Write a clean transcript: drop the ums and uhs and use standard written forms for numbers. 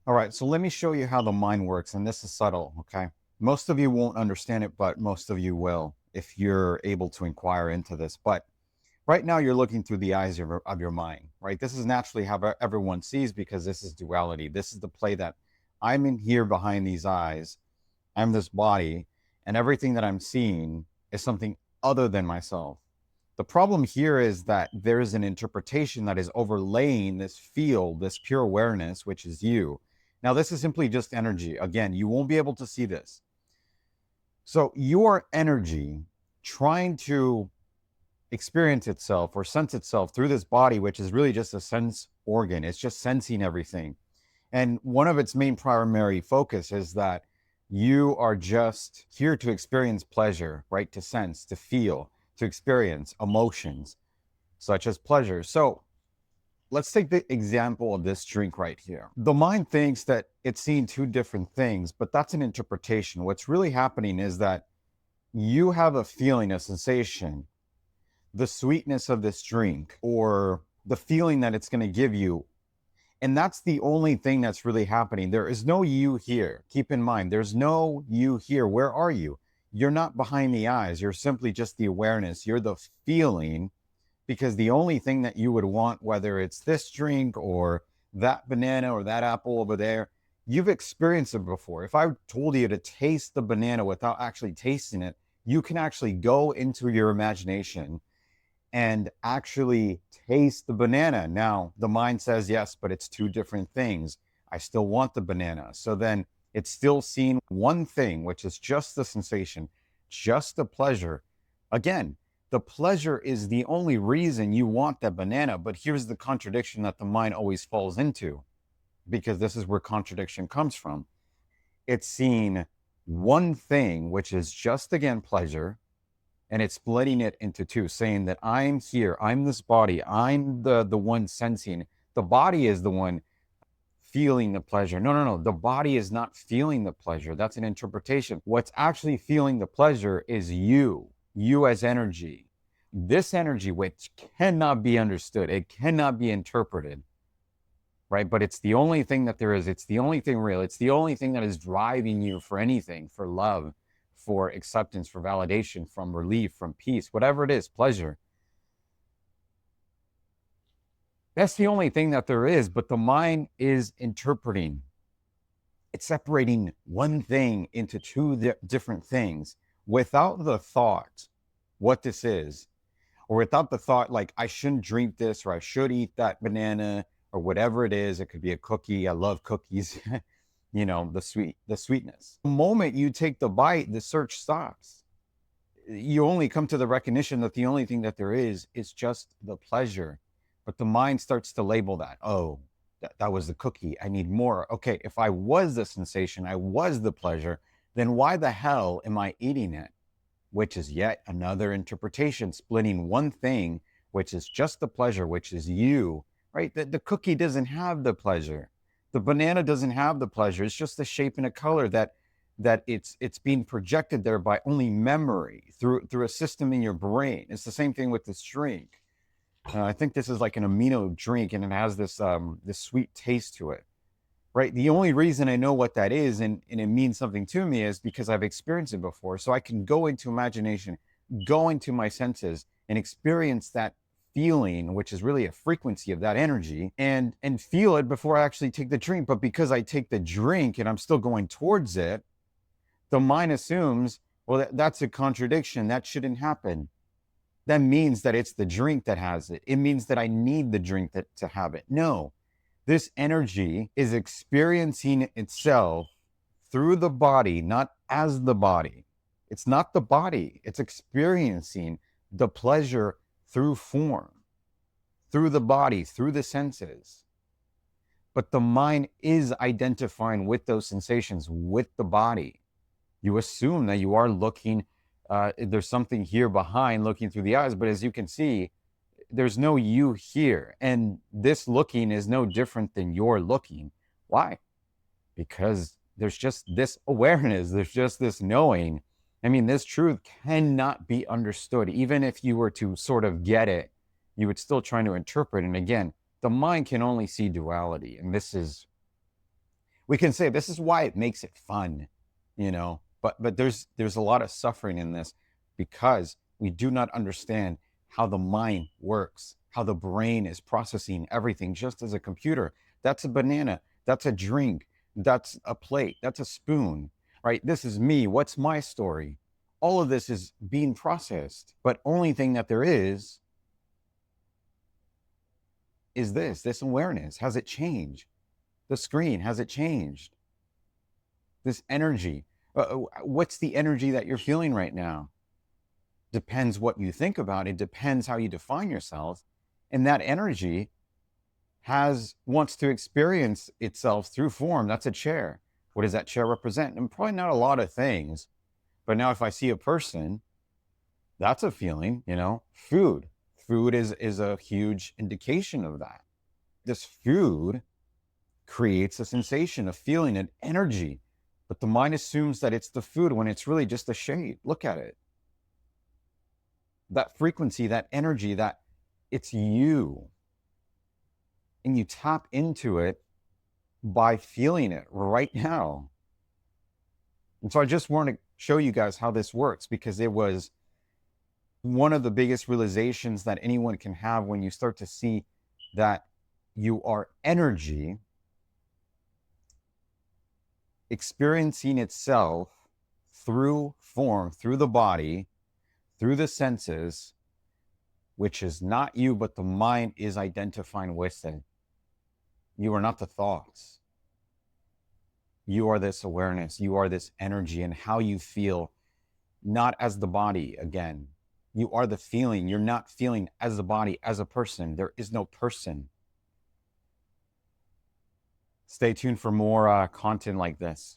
All right, so let me show you how the mind works, and this is subtle, okay? Most of you won't understand it, but most of you will if you're able to inquire into this. But right now, you're looking through the eyes of your mind, right? This is naturally how everyone sees because this is duality. This is the play that I'm in here behind these eyes, I'm this body, and everything that I'm seeing is something other than myself. The problem here is that there is an interpretation that is overlaying this field, this pure awareness, which is you. Now, this is simply just energy. Again, you won't be able to see this. So, your energy trying to experience itself or sense itself through this body, which is really just a sense organ, it's just sensing everything. And one of its main primary focus is that you are just here to experience pleasure, right? To sense, to feel, to experience emotions such as pleasure. So let's take the example of this drink right here. The mind thinks that it's seeing two different things, but that's an interpretation. What's really happening is that you have a feeling, a sensation, the sweetness of this drink, or the feeling that it's going to give you. And that's the only thing that's really happening. There is no you here. Keep in mind, there's no you here. Where are you? You're not behind the eyes. You're simply just the awareness. You're the feeling, because the only thing that you would want, whether it's this drink or that banana or that apple over there, you've experienced it before. If I told you to taste the banana without actually tasting it, you can actually go into your imagination and actually taste the banana. Now, the mind says, yes, but it's two different things. I still want the banana. So then it's still seeing one thing, which is just the sensation, just the pleasure. Again, the pleasure is the only reason you want that banana. But here's the contradiction that the mind always falls into, because this is where contradiction comes from. It's seeing one thing, which is just, again, pleasure, and it's splitting it into two, saying that I'm here, I'm this body, I'm the one sensing. The body is the one feeling the pleasure. No, no, no. The body is not feeling the pleasure. That's an interpretation. What's actually feeling the pleasure is you as energy. This energy, which cannot be understood, it cannot be interpreted, right? But it's the only thing that there is. It's the only thing real. It's the only thing that is driving you for anything, for love, for acceptance, for validation, from relief, from peace, whatever it is, pleasure. That's the only thing that there is. But the mind is interpreting. It's separating one thing into two different things without the thought what this is, or without the thought like I shouldn't drink this or I should eat that banana or whatever it is. It could be a cookie. I love cookies. The sweetness. The moment you take the bite, the search stops. You only come to the recognition that the only thing that there is just the pleasure. But the mind starts to label that. Oh, that was the cookie. I need more. Okay, if I was the sensation, I was the pleasure, then why the hell am I eating it? Which is yet another interpretation, splitting one thing, which is just the pleasure, which is you, right? The cookie doesn't have the pleasure. The banana doesn't have the pleasure. It's just the shape and a color that it's being projected there by only memory through a system in your brain. It's the same thing with this drink. I think this is like an amino drink, and it has this sweet taste to it, right? The only reason I know what that is and it means something to me is because I've experienced it before. So I can go into imagination, go into my senses, and experience that feeling, which is really a frequency of that energy, and feel it before I actually take the drink. But because I take the drink and I'm still going towards it, the mind assumes, well, that's a contradiction. That shouldn't happen. That means that it's the drink that has it. It means that I need the drink to have it. No, this energy is experiencing itself through the body, not as the body. It's not the body. It's experiencing the pleasure through form, through the body, through the senses. But the mind is identifying with those sensations, with the body. You assume that you are looking, there's something here behind looking through the eyes. But as you can see, there's no you here. And this looking is no different than your looking. Why? Because there's just this awareness, there's just this knowing. I mean, this truth cannot be understood. Even if you were to sort of get it, you would still try to interpret. And again, the mind can only see duality. And this is We can say this is why it makes it fun, but there's a lot of suffering in this because we do not understand how the mind works, how the brain is processing everything just as a computer. That's a banana, that's a drink, that's a plate, that's a spoon, right? This is me. What's my story? All of this is being processed, but only thing that there is this awareness. Has it changed? The screen, has it changed? This energy. What's the energy that you're feeling right now? Depends what you think about it, depends how you define yourself. And that energy wants to experience itself through form. That's a chair. What does that chair represent? And probably not a lot of things. But now if I see a person, that's a feeling, Food. Food is a huge indication of that. This food creates a sensation, a feeling, an energy. But the mind assumes that it's the food when it's really just a shade. Look at it. That frequency, that energy, that it's you. And you tap into it by feeling it right now. And so I just want to show you guys how this works, because it was one of the biggest realizations that anyone can have when you start to see that you are energy experiencing itself through form, through the body, through the senses, which is not you, but the mind is identifying with it. You are not the thoughts. You are this awareness. You are this energy, and how you feel, not as the body again. You are the feeling. You're not feeling as the body, as a person. There is no person. Stay tuned for more content like this.